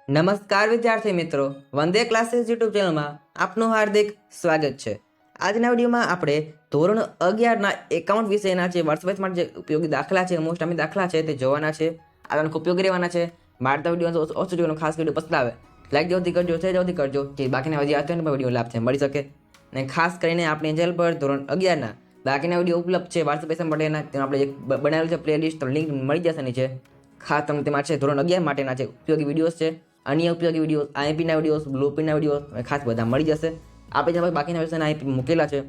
નમસ્કાર વિદ્યાર્થી મિત્રો, વંદે ક્લાસીસ યુટ્યુબ ચેનલમાં આપનું હાર્દિક સ્વાગત છે। આજના વિડીયોમાં આપણે ધોરણ 11ના એકાઉન્ટ વિષયના જે વર્ષમાં જે ઉપયોગી દાખલા છે, મોસ્ટ આમી દાખલા છે તે જોવાના છે। આ તમને ઉપયોગી રહેવાના છે। મારા વિડીયો ઓછો જોવાનો, ખાસ વિડીયો પસંદ આવે લાઈક જલ્દી કરજો, શેર જલ્દી કરજો, જે બાકીના હજી આવતા હોય વિડીયો લાભ છે મળી શકે। અને ખાસ કરીને આપણી ચેનલ પર ધોરણ 11ના બાકીના વિડીયો ઉપલબ્ધ છે WhatsApp માટેના, તેમાં આપણે એક બનાવેલું છે પ્લેલિસ્ટ, લિંક મળી જશે નીચે। ખાસ તમને તેમાં છે ધોરણ 11 માટેના જે ઉપયોગી વિડીયોઝ છે, અન્ય ઉપયોગી વિડીયો, આઈપીના વિડીયોઝ, બ્લુપ્રિન્ટના વિડીયો ખાસ બધા મળી જશે। આપણે જેમાં બાકીના વિષયના આઈપી મૂકેલા છે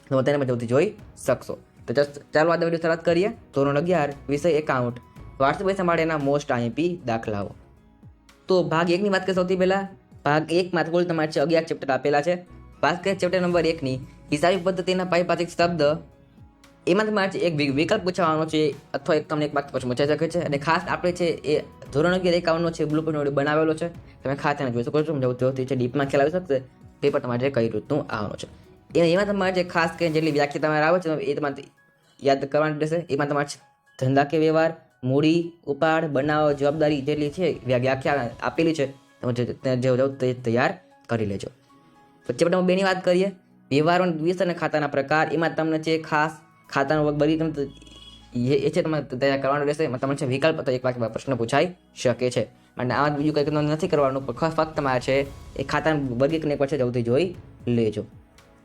તો તેને જલ્દી જોઈ શકશો। તો ચાલો આ વિડીયો શરૂઆત કરીએ। ધોરણ 11 વિષય એકાઉન્ટ, વાર્ષિક પરીક્ષા માટેના મોસ્ટ આઈપી દાખલાઓ। તો ભાગ 1 ની વાત કરીએ સૌથી પહેલા। ભાગ 1 માં કુલ તમારે 11 ચેપ્ટર આપેલા છે। વાત કરીએ ચેપ્ટર નંબર 1 ની, હિસાબી પદ્ધતિના પારિભાષિક શબ્દ। એમાં તમારે એક વિકલ્પ પૂછવાનો છે અથવા તમને એક વાક્ય પૂછાઈ શકે છે। અને ખાસ આપણે છે એ ધોરણ 11 એકાઉન્ટનો છે બ્લુપ્રિન્ટ બનાવેલો છે, તમે ખાસ તેને જોઈ શકો છો। જોથી છે ડીપમાં ખ્યાલ આવી શકશે પેપર તમારે કઈ રીતનું આવવાનું છે। એમાં તમારે જે ખાસ કરીને જેટલી વ્યાખ્યા તમારે આવે છે એ તમારે યાદ કરવાની રહેશે। એમાં તમારે ધંધાકીય વ્યવહાર, મૂડી, ઉપાડ, બનાવ, જવાબદારી જેટલી છે વ્યાખ્યા આપેલી છે, તમે તૈયાર કરી લેજો। ચેપ્ટર નંબર 2 ની વાત કરીએ, વ્યવહારો વિશે અને ખાતાના પ્રકાર। એમાં તમને છે ખાસ ખાતાનો વર્ગ બધી તમને એ છે તમારે તૈયાર કરવાનું રહેશે। એમાં તમને છે વિકલ્પ અથવા એક વાક્ય પ્રશ્ન પૂછાઈ શકે છે, અને આ બીજું કંઈ નથી કરવાનું, પણ ફક્ત તમારે છે એ ખાતાનું વર્ગીકરણ એક વાર છે જલ્દી જોઈ લેજો।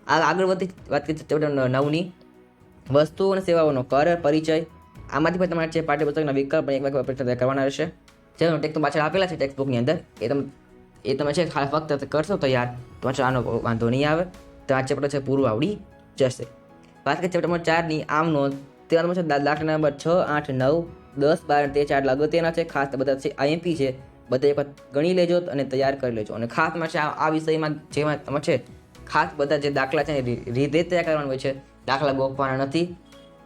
આગળ વધી વાત કરીએ ચેપ્ટર 9 ની, વસ્તુઓ અને સેવાઓનો કર પરિચય। આમાંથી પણ તમારે છે પાઠ્યપુસ્તકના વિકલ્પ એક વાક્ય પ્રશ્ન તૈયાર કરવાના રહેશે। જેનો ટેક્સ તો પાછળ આપેલા છે ટેક્સ્ટ બુકની અંદર, એ તમે છે ખાસ ફક્ત કરશો તૈયાર તો આનો વાંધો નહીં આવે, તો આ ચેપ્ટર છે પૂરું આવડી જશે। વાત કરીએ ચેપ્ટર નંબર 4 ની, આમ નોંધ। તેમાં છે દાખલા નંબર 6, 8, 9, 10, 12 તે 4 અગત્યના છે। ખાસ બધા છે આઈએમપી છે, બધા એક ગણી લેજો અને તૈયાર કરી લેજો। અને ખાસ માં છે આ વિષયમાં જેમાં તમે છે ખાસ બધા જે દાખલા છે રીતે તૈયાર કરવાનું હોય છે, દાખલા ગોખવાના નથી।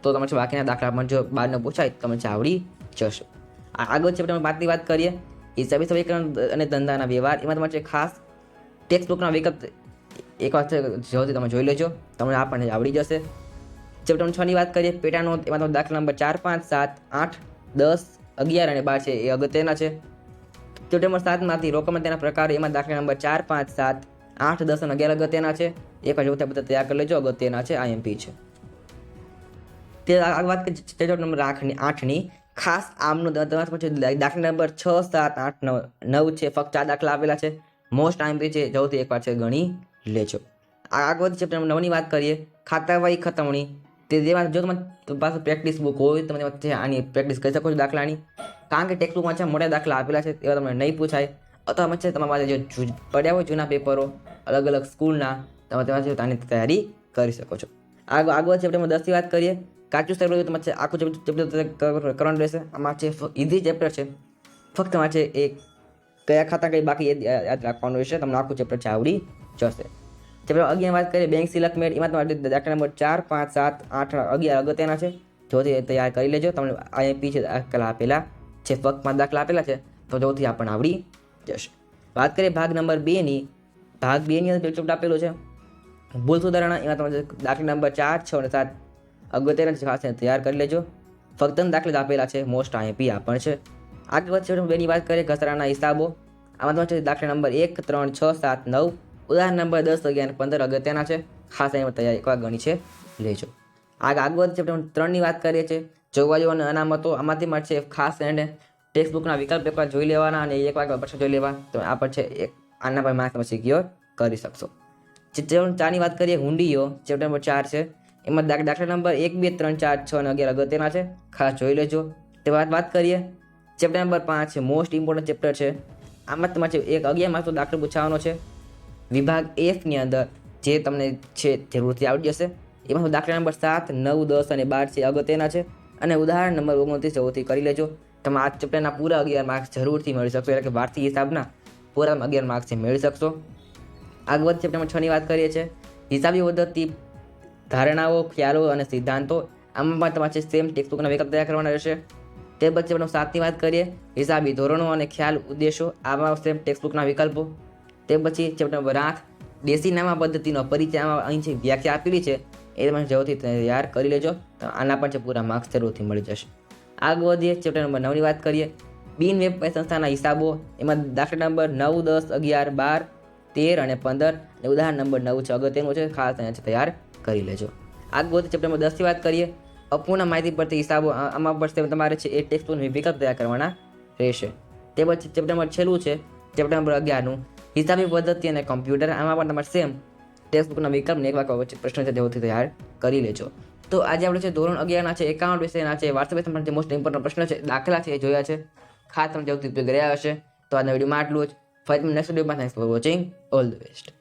તો તમે છે બાકીના દાખલા પણ જો બહારનો પૂછાય તમે છે આવડી જશે। આગળ ચેપ્ટર નંબર 5 ની વાત કરીએ, હિસાબી સમીકરણ અને ધંધાના વ્યવહાર। એમાં તમારે છે ખાસ ટેક્સ્ટ બુકના વિકલ્પ એક વાર જોથી તમે જોઈ લેજો, તમને આ પણ આવડી જશે। ચેપ્ટર નંબર 6 ની વાત કરીએ, પેટા નોંધ। એમાં તમે દાખલા નંબર 4, 5, 7, 8, 10, 11 અને 12 છે એ અગત્યના છે। ચેપ્ટર નંબર 7 માંથી રોકડ તેના પ્રકાર। એમાં દાખલા નંબર 4, 5, 7, 8, 10 અને 11 અગત્યના છે। એક વાર જોતા બધા તૈયાર કરી લેજો, અગત્યના છે, આઈએમપી છે। તે આ વાત કરીએ ચેપ્ટર નંબર 8 ની, ખાસ આમનો દાખલા નંબર 6, 7, 8, 9 છે, ફક્ત 4 દાખલા આપેલા છે, મોસ્ટ આઈએમપી છે, જલ્દી એકવાર છે ગણી લેજો। આગળ ચેપ્ટર નંબર 9 ની વાત કરીએ, ખાતાવાહી ખતમણી। તે જેમાં જો તમારી પાસે પ્રેક્ટિસ બુક હોય તમે આની પ્રેક્ટિસ કરી શકો છો દાખલાની, કારણ કે ટેક્સ્ટ બુકમાં છે મોટા દાખલા આપેલા છે, એવા તમને નહીં પૂછાય। અથવા છે તમારા પાસે જે પડ્યા હોય જૂના પેપરો અલગ અલગ સ્કૂલના, તમે તેમાંથી આની તૈયારી કરી શકો છો। આગળ ચેપ્ટર નંબર 10 ની વાત કરીએ, કાચું સ્તર તમારે આખું ચેપ્ટર કરવાનું રહેશે। આમાં છે ઇઝી ચેપ્ટર છે, ફક્ત તમારે છે એ કયા ખાતા કઈ બાકી યાદ રાખવાનું રહેશે, તમને આખું ચેપ્ટર છે આવડી જશે। ચેપ્ટર 11 ની વાત કરીએ, બેંક સિલક મેળ। એમાં તમારે દાખલા નંબર 4, 5, 7, 8, 11 અગત્યના છે, જોથી તૈયાર કરી લેજો, તમને આઈએમપી છે દાખલા આપેલા છે, ફક્ત 5 દાખલા આપેલા છે, તો જોથી આ પણ આવડી જશે। વાત કરીએ ભાગ નંબર 2 ની, ભાગ 2 ની અંદર ચેપ્ટર આપેલું છે ભૂલ સુધારણા। એમાં તમારે દાખલા નંબર 4, 6 અને 7 અગત્યના છે, ખાસ તૈયાર કરી લેજો, ફક્ત દાખલા આપેલા છે, મોસ્ટ આઈએમપી આ પણ છે। આગળ ચેપ્ટર 2 ની વાત કરીએ, ઘસારાના હિસાબો। આમાં તમારે દાખલા નંબર 1, 3, 6, 7, 9, ઉદાહરણ નંબર 10, 11, 15 અગત્યના છે, ખાસ એમાં તૈયારી એકવાર ગણી છે લેજો। આગળ ચેપ્ટર 3 ની વાત કરીએ છીએ, જોગવાઈઓ અને અનામતો। આમાંથી મળે છે ખાસ એને ટેક્સ્ટ બુકના વિકલ્પ એકવાર જોઈ લેવાના અને એક વાર પ્રશ્ન જોઈ લેવા, તો આ પણ છે એક આના પર માર્ક્સ તમે સિક્યોર કરી શકશો। ચેપ્ટર 4 ની વાત કરીએ, હુંડીઓ। ચેપ્ટર નંબર 4 છે, એમાં દાખલા નંબર 1, 2, 3, 4, 6 અને 11 અગત્યના છે, ખાસ જોઈ લેજો। તે વાત કરીએ ચેપ્ટર નંબર 5 છે, મોસ્ટ ઇમ્પોર્ટન્ટ ચેપ્ટર છે। આમાં તમારે એક 11 માર્ક્સનો દાખલો પૂછવાનો છે વિભાગ F ની અંદર, જે તમને છે જરૂરથી આવડી જશે। એમાં દાખલા નંબર 7, 9, 10 અને 12 છે અગત્યના છે, અને ઉદાહરણ નંબર 29 જરૂરથી કરી લેજો, તમે આ ચેપ્ટરના પૂરા 11 માર્ક્સ જરૂરથી મળી શકશો, એટલે કે વાર્ષિક હિસાબના પૂરા 11 માર્ક્સ મેળવી શકશો। આગળ ચેપ્ટર નંબર 6 ની વાત કરીએ છીએ, હિસાબી પદ્ધતિ, ધારણાઓ, ખ્યાલો અને સિદ્ધાંતો। આમાં પણ તમારે સેમ ટેક્સ્ટ બુકના વિકલ્પ તૈયાર કરવાના રહેશે। તે પછી ચેપ્ટર નંબર 7 ની વાત કરીએ, હિસાબી ધોરણો અને ખ્યાલ ઉદ્દેશો। આમાં સેમ ટેક્સ્ટ બુકના વિકલ્પો। તે પછી ચેપ્ટર નંબર 8, દેશી નામા પદ્ધતિનો પરિચય। આમાં અહીં છે વ્યાખ્યા આપેલી છે, એ તમે જરૂરથી તૈયાર કરી લેજો, તો આના પણ છે પૂરા માર્ક્સ જરૂરથી મળી જશે। આગળ વધીએ ચેપ્ટર નંબર 9 ની વાત કરીએ, બિન વેપારી સંસ્થાના હિસાબો, એમાં દાખલા નંબર 9, 10, 11, 12, 13 અને 15 અને ઉદાહરણ નંબર 9 છે, અગત્યનું છે, ખાસ અહીંયા તૈયાર કરી લેજો. આગળ ચેપ્ટર નંબર 10 થી વાત કરીએ. અપૂર્ણ માહિતી પરથી હિસાબો, આમાં પર તમારે છે એ ટેક્સ્ટ બુકના વિકલ્પ તૈયાર કરવાના રહેશે. તે પછી ચેપ્ટર નંબર છેલ્લું છે, ચેપ્ટર નંબર 11નું હિસાબી પદ્ધતિ અને કોમ્પ્યુટર. આમાં પણ તમારે સેમ ટેક્સ્ટ બુકના વિકલ્પને એક વાક્ય વચ્ચે પ્રશ્ન છે તેઓથી તૈયાર કરી લેજો. તો આજે આપણે છે ધોરણ 11ના છે એકાઉન્ટ વિષયના છે વાસ્તવિક જે મોસ્ટ ઇમ્પોર્ટન્ટ પ્રશ્ન છે, દાખલા છે એ જોયા છે, ખાસ તમને જેવું ઉપયોગ રહ્યા હશે. તો આજના વિડીયોમાં આટલું જ. ફરી નેક્સ્ટ વિડીયોમાં. Thanks for watching. All the best.